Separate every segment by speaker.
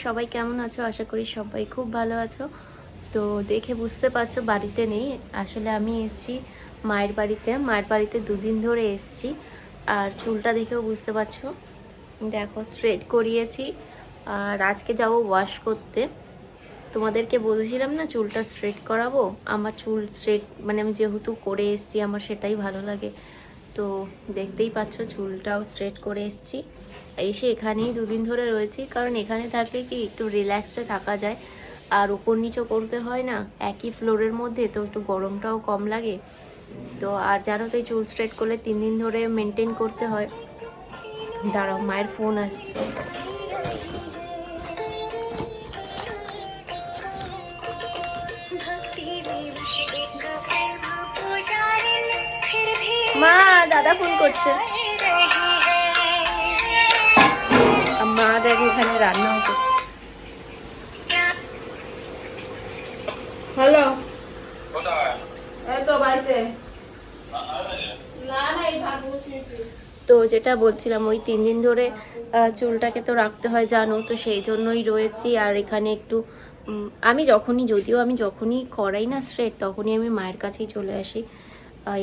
Speaker 1: সবাই কেমন আছো? আশা করি সবাই খুব ভালো আছো। তো দেখে বুঝতে পারছো বাড়িতে নেই। আসলে আমি এসেছি মায়ের বাড়িতে 2 দিন ধরে এসেছি। আর চুলটা দেখেও বুঝতে পারছো, দেখো স্ট্রেট করিয়েছি। আর আজকে যাব ওয়াশ করতে। তোমাদেরকে বলছিলাম না চুলটা স্ট্রেট করাবো। আমার চুল স্ট্রেট মানে আমি যেহেতু করে এসেছি আমার সেটাই ভালো লাগে। তো দেখতেই পাচ্ছ চুলটাও স্ট্রেট করে এসেছি। এসে এখানেই 2 দিন ধরে রয়েছি, কারণ এখানে থাকলে কি একটু রিল্যাক্সডে থাকা যায়। আর উপর নিচও করতে হয় না, একই ফ্লোরের মধ্যে, তো একটু গরমটাও কম লাগে। তো আর জানো তো এই চুল স্ট্রেট করলে 3 দিন ধরে মেনটেন করতে হয়। দাঁড়াও, মায়ের ফোন আসছে। মা, দাদা ফোন করছে। মা দেখো এখানে রান্নাও করছে।
Speaker 2: হ্যালো, এই তো বাড়িতে। না না, এই ভাত বসিয়েছি।
Speaker 1: তো যেটা বলছিলাম, ওই 3 দিন ধরে চুলটাকে তো রাখতে হয় জানো, তো সেই জন্যই রয়েছি। আর এখানে একটু আমি যখনই করাই না স্ট্রেট, তখনই আমি মায়ের কাছেই চলে আসি।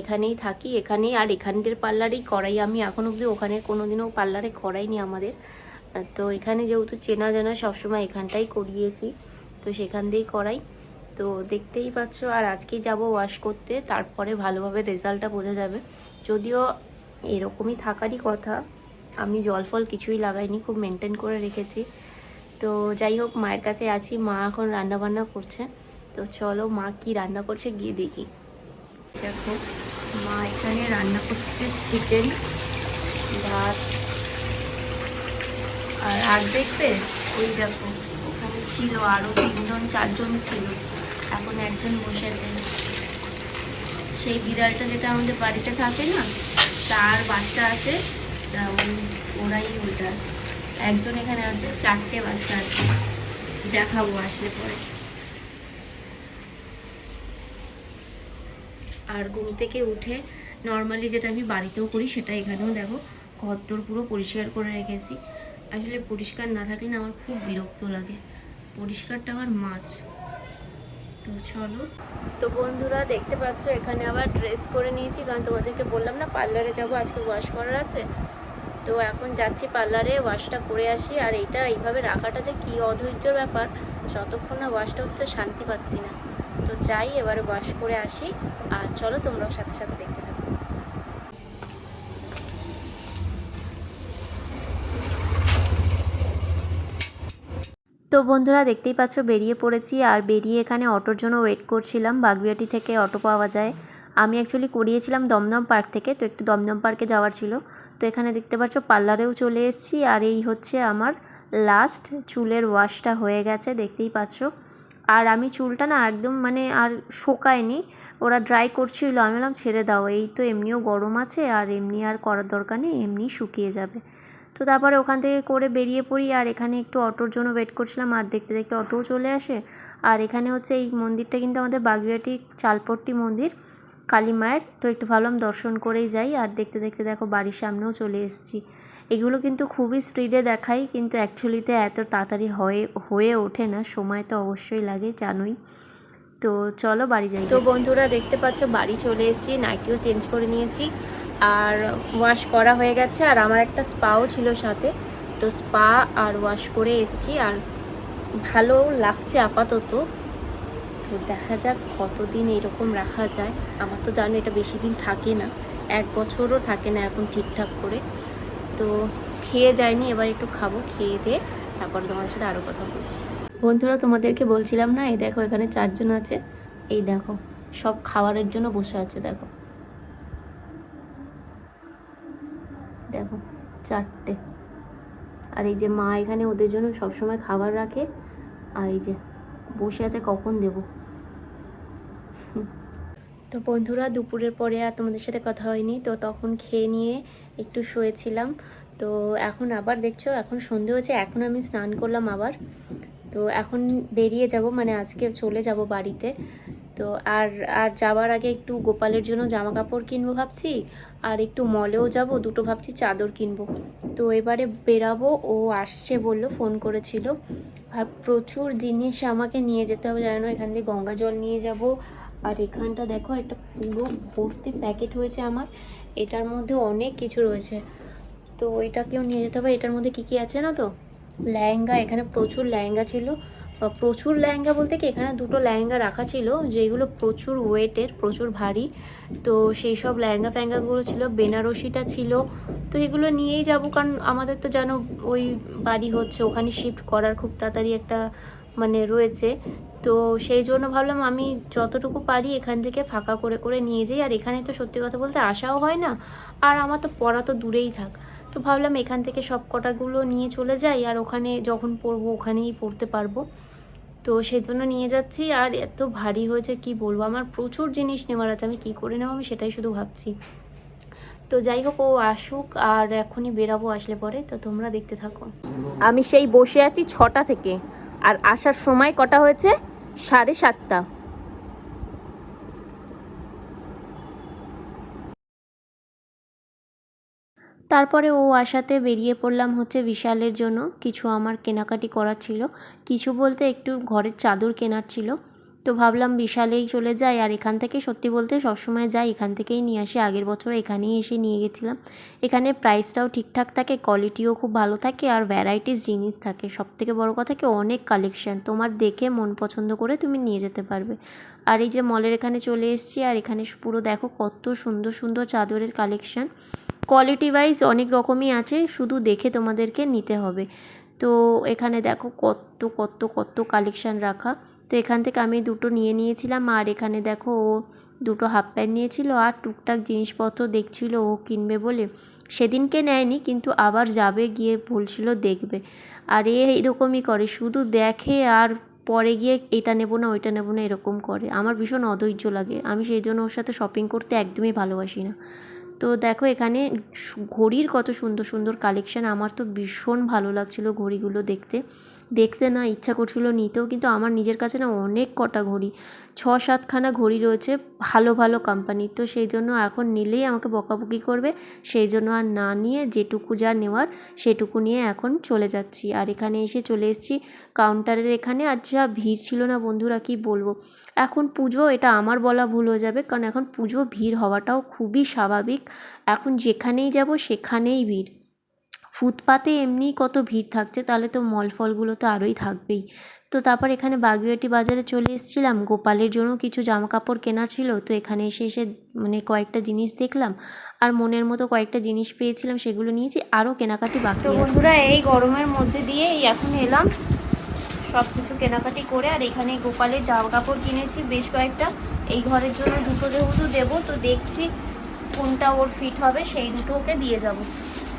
Speaker 1: এখানেই থাকি, এখানেই। আর এখানদের পার্লারেই করাই আমি। এখন অবধি ওখানে কোনোদিনও পার্লারে করাইনি আমাদের। তো এখানে যেহেতু চেনা জানা, সবসময় এখানটাই করিয়েছি, তো সেখান দিয়েই করাই। তো দেখতেই পাচ্ছ। আর আজকেই যাব ওয়াশ করতে, তারপরে ভালোভাবে রেজাল্টটা বোঝা যাবে। যদিও এরকমই থাকারই কথা, আমি জল ফল কিছুই লাগাইনি, খুব মেনটেন করে রেখেছি। তো যাই হোক, মায়ের কাছে আছি। মা এখন রান্না বান্না করছে। তো চলো মা কি রান্না করছে গিয়ে দেখি। দেখো মা এখানে রান্না করছে চিকেন, ভাত। আর দেখবে ওই দেখো ওখানে ছিল আরও 3-4 জন ছিল, এখন একজন বসে আছে। সেই বিড়ালটা যেটা আমাদের বাড়িতে থাকে না, তার বাচ্চা আছে। ওরাই ওইটা। একজন এখানে আছে, 4টে বাচ্চা আছে, দেখাবো আসলে পরে। আর ঘুম থেকে উঠে নর্মালি যেটা আমি বাড়িতেও করি, সেটা এখানেও দেখো ঘরদোর পুরো পরিষ্কার করে রেখেছি। আসলে পরিষ্কার না থাকলে না আমার খুব বিরক্ত লাগে, পরিষ্কারটা আমার মাস্ট। তো চলো। তো বন্ধুরা দেখতে পাচ্ছ এখানে আবার ড্রেস করে নিয়েছি, কারণ তোমাদেরকে বললাম না পার্লারে যাব, আজকে ওয়াশ করার আছে। তো এখন যাচ্ছি পার্লারে, ওয়াশটা করে আসি। আর এইটা এইভাবে রাখাটা যে কী অধৈর্যর ব্যাপার, যতক্ষণ না ওয়াশটা হচ্ছে শান্তি পাচ্ছি না। তো যাই এবারে ওয়াশ করে আসি। আর চলো তোমরাও সাথে সাথে দেখতে থাকো। তো বন্ধুরা দেখতেই পাচ্ছ বেরিয়ে পড়েছি। আর বেরিয়ে এখানে অটোর জন্য ওয়েট করছিলাম। বাগবিয়াটি থেকে অটো পাওয়া যায়। আমি অ্যাকচুয়ালি করিয়েছিলাম দমদম পার্ক থেকে, তো একটু দমদম পার্কে যাওয়ার ছিল। তো এখানে দেখতে পাচ্ছ পার্লারেও চলে এসেছি। আর এই হচ্ছে আমার লাস্ট চুলের ওয়াশটা হয়ে গেছে, দেখতেই পাচ্ছ। আর আমি চুলটা না একদম মানে আর শোকায়নি, ওরা ড্রাই করছিল। আমি বললাম ছেড়ে দাও, এই তো এমনিও গরম আছে, আর এমনি আর করার দরকার নেই, এমনি শুকিয়ে যাবে। তো তারপরে ওখান থেকে করে বেরিয়ে পড়ি। আর এখানে একটু অটোর জন্য ওয়েট করছিলাম, আর দেখতে দেখতে অটোও চলে আসে। আর এখানে হচ্ছে এই মন্দিরটা কিন্তু আমাদের বাগুইআটি চালপট্টি মন্দির, কালী মায়ের। তো একটু ভাবলাম দর্শন করেই যাই। আর দেখতে দেখতে দেখো বাড়ির সামনেও চলে এসেছি। এগুলো কিন্তু খুবই স্পিডে দেখাই, কিন্তু অ্যাকচুয়ালিতে এত তাড়াতাড়ি হয়ে ওঠে না, সময় তো অবশ্যই লাগে জানোই। তো চলো বাড়ি যাই। তো বন্ধুরা দেখতে পাচ্ছ বাড়ি চলে এসেছি, নাইটিও চেঞ্জ করে নিয়েছি, আর ওয়াশ করা হয়ে গেছে। আর আমার একটা স্পাও ছিল সাথে, তো স্পা আর ওয়াশ করে এসেছি। আর ভালো লাগছে আপাতত। তো দেখা যাক কতদিন এরকম রাখা যায়। আমার তো জানো এটা বেশি দিন থাকে না, 1 বছরও থাকে না এখন ঠিকঠাক করে। তো খেয়ে যায়নি, এবার একটু খাবো, খেয়ে দিয়ে তারপরে তোমাদের সাথে আরও কথা বলছি। বন্ধুরা তোমাদেরকে বলছিলাম না, এই দেখো এখানে 4 জন আছে। এই দেখো সব খাবারের জন্য বসে আছে, দেখো দেখো 4টে। আর এই যে মা এখানে ওদের জন্য সবসময় খাবার রাখে। আর এই যে বসে আছে, কখন দেব। তো বন্ধুরা দুপুরের পরে আর তোমাদের সাথে কথা হয়নি, তো তখন খেয়ে নিয়ে একটু শুয়েছিলাম। তো এখন আবার দেখছো এখন সন্ধে হয়েছে, এখন আমি স্নান করলাম আবার। তো এখন বেরিয়ে যাব, মানে আজকে চলে যাব বাড়িতে। তো আর আর যাওয়ার আগে একটু গোপালের জন্য জামা কাপড় কিনবো ভাবছি, আর একটু মলেও যাব, দুটো ভাবছি চাদর কিনবো। তো এবারে বেরাবো, ও আসছে বললো, ফোন করেছিল। আর প্রচুর জিনিস আমাকে নিয়ে যেতে হবে, জানো, এখান থেকে গঙ্গা জল নিয়ে যাব। আর এখানটা দেখো একটা পুরো ভর্তি প্যাকেট হয়েছে আমার, এটার মধ্যে অনেক কিছু রয়েছে, তো এটাকেও নিয়ে যেতে হবে। এটার মধ্যে কী কী আছে না, তো লেহেঙ্গা, এখানে প্রচুর লেহেঙ্গা ছিল। প্রচুর লেহেঙ্গা বলতে কি, এখানে দুটো লেহেঙ্গা রাখা ছিল যেগুলো প্রচুর ওয়েটের, প্রচুর ভারী, তো সেই সব লেহেঙ্গা ফ্যাঙ্গাগুলো ছিল। বেনারসিটা ছিল, তো এগুলো নিয়েই যাব, কারণ আমাদের তো জানো ওই বাড়ি হচ্ছে, ওখানে শিফট করার খুব তাড়াতাড়ি একটা মানে রয়েছে, তো সেই জন্য ভাবলাম আমি যতটুকু পারি এখান থেকে ফাঁকা করে করে নিয়ে যাই। আর এখানে তো সত্যি কথা বলতে আসাও হয় না, আর আমার তো পড়া তো দূরেই থাক, তো ভাবলাম এখান থেকে সব কটাগুলো নিয়ে চলে যাই, আর ওখানে যখন পড়বো ওখানেই পড়তে পারবো, তো সেই জন্য নিয়ে যাচ্ছি। আর এত ভারী হয়েছে কি বলবো, আমার প্রচুর জিনিস নেওয়ার আছে, আমি কী করে নেবো আমি সেটাই শুধু ভাবছি। তো যাই হোক, ও আসুক আর এখনই বেরাবো, আসলে পরে তো তোমরা দেখতে থাকো। আমি সেই বসে আছি 6টা থেকে, আর আসার সময় কটা হয়েছে 7:30। তারপরে ও আসাতে বেরিয়ে পড়লাম হচ্ছে বিশালের জন্য, কিছু আমার কেনাকাটি করার ছিল, কিছু বলতে একটু ঘরের চাদর কেনার ছিল, তো ভাবলাম বিশালেই চলে যাই। আর এখান থেকে সত্যি বলতে সবসময় যাই, এখান থেকেই নিয়ে আসি, আগের বছর এখানেই এসে নিয়ে গেছিলাম। এখানে প্রাইসটাও ঠিকঠাক থাকে, কোয়ালিটিও খুব ভালো থাকে, আর ভ্যারাইটিস জিনিস থাকে, সবথেকে বড় কথা কি অনেক কালেকশান, তোমার দেখে মন পছন্দ করে তুমি নিয়ে যেতে পারবে। আর এই যে মলের এখানে চলে এসেছি, আর এখানে পুরো দেখো কত সুন্দর সুন্দর চাদরের কালেকশান, কোয়ালিটি ওয়াইজ অনেক রকমই আছে, শুধু দেখে তোমাদেরকে নিতে হবে। তো এখানে দেখো কত কত কত কালেকশান রাখা, তো এখান থেকে আমি দুটো নিয়ে নিয়েছিলাম। আর এখানে দেখো ও দুটো হাফ প্যান্ট নিয়েছিল, আর টুকটাক জিনিসপত্র দেখছিল ও কিনবে বলে, সেদিনকে নেয়নি কিন্তু আবার যাবে, গিয়ে বলছিল দেখবে। আর এরকমই করে, শুধু দেখে আর পরে গিয়ে এটা নেবো না ওইটা নেবো না এরকম করে, আমার ভীষণ অধৈর্য লাগে, আমি সেই জন্য ওর সাথে শপিং করতে একদমই ভালোবাসি না। তো দেখো এখানে ঘড়ির কত সুন্দর সুন্দর কালেকশান, আমার তো ভীষণ ভালো লাগছিলো ঘড়িগুলো দেখতে দেখতে না ইচ্ছা করছিল নিতেও, কিন্তু আমার নিজের কাছে না অনেক কটা ঘড়ি, 6-7খানা ঘড়ি রয়েছে ভালো ভালো কোম্পানির, তো সেই জন্য এখন নিলেই আমাকে বকাবকি করবে, সেই জন্য আর না নিয়ে যেটুকু যা নেওয়ার সেটুকু নিয়ে এখন চলে যাচ্ছি। আর এখানে এসে চলে এসেছি কাউন্টারের এখানে, আর যা ভিড় ছিল না বন্ধুরা কি বলবো, এখন পুজো, এটা আমার বলা ভুল হয়ে যাবে, কারণ এখন পুজো, ভিড় হওয়াটাও খুবই স্বাভাবিক, এখন যেখানেই যাব সেখানেই ভিড়, ফুটপাতে এমনিই কত ভিড় থাকছে, তাহলে তো মল ফলগুলো তো আরোই থাকবেই। তো তারপর এখানে বাগুইআটি বাজারে চলে এসেছিলাম, গোপালের জন্য কিছু জামা কাপড় কেনার ছিল, তো এখানে এসে এসে মানে কয়েকটা জিনিস দেখলাম, আর মনের মতো কয়েকটা জিনিস পেয়েছিলাম, সেগুলো নিয়েছি, আরও কেনাকাটি বাকি আছে। তো বন্ধুরা এই গরমের মধ্যে দিয়ে এখন এলাম সব কিছু কেনাকাটি করে, আর এখানে গোপালের জামা কাপড় কিনেছি বেশ কয়েকটা, এই ঘরের জন্য দুটো যেহেতু দেবো, তো দেখছি কোনটা ওর ফিট হবে সেই দুটো ওকে দিয়ে যাব।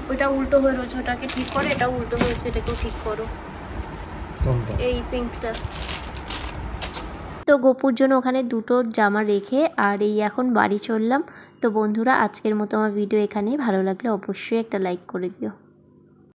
Speaker 1: ওইটা উল্টো হয়ে রয়েছে, ওটাকে ঠিক করো, এটাও উল্টো হয়েছে, এটাকেও ঠিক করো, এই পিঙ্কটা। তো গোপুর জন্য ওখানে দুটো জামা রেখে আর এই এখন বাড়ি চললাম। তো বন্ধুরা আজকের মতো আমার ভিডিও এখানেই, ভালো লাগলে অবশ্যই একটা লাইক করে দিও।